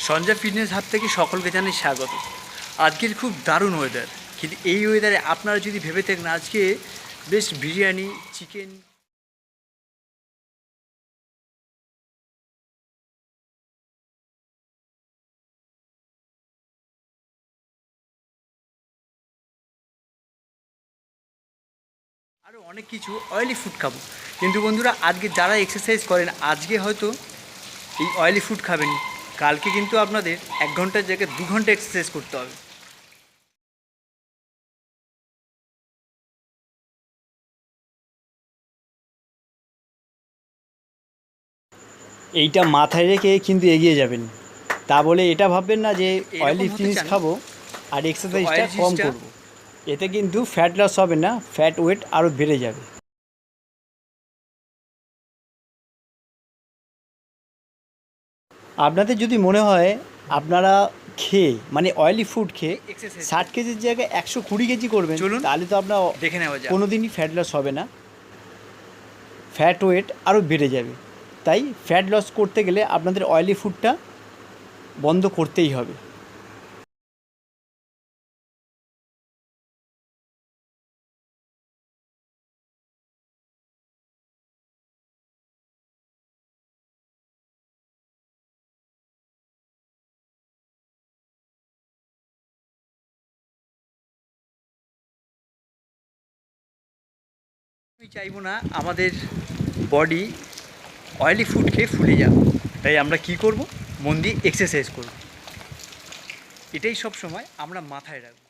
Sanjay fitness hub থেকে সকলকে জানাই স্বাগত। আজকের খুব দারুণ ওয়েদার, কিন্তু এই ওয়েদারে আপনারা যদি ভেবে থাকেন আজকে বেশ বিরিয়ানি, চিকেন, আরও অনেক কিছু অয়েলি ফুড খাবো, কিন্তু বন্ধুরা আজকে যারা এক্সারসাইজ করেন আজকে হয়তো এই অয়েলি ফুড খাবেন, কালকে কিন্তু আপনাদের 1 ঘন্টার জায়গায় 2 ঘন্টা এক্সারসাইজ করতে হবে। এইটা মাথায় রেখে কিন্তু এগিয়ে যাবেন। তা বলে এটা ভাববেন না যে অয়েলি জিনিস খাবো আর এক্সারসাইজটা কম করব, এতে কিন্তু ফ্যাট লস হবে না, ফ্যাট ওয়েট আরও বেড়ে যাবে। আপনাদের যদি মনে হয় আপনারা খেয়ে মানে অয়েলি ফুড খেয়ে 60 কেজির জায়গায় 120 কেজি করবেন, তাহলে তো আপনার দেখে নেওয়া যায় কোনো দিনই ফ্যাট লস হবে না, ফ্যাট ওয়েট আরও বেড়ে যাবে। তাই ফ্যাট লস করতে গেলে আপনাদের অয়েলি ফুডটা বন্ধ করতেই হবে। আমি চাইবো না আমাদের বডি অয়েলি ফুড খেয়ে ফুলে যাবে, তাই আমরা কি করব, মন দিয়ে এক্সারসাইজ করব, এটাই সব সময় আমরা মাথায় রাখবো।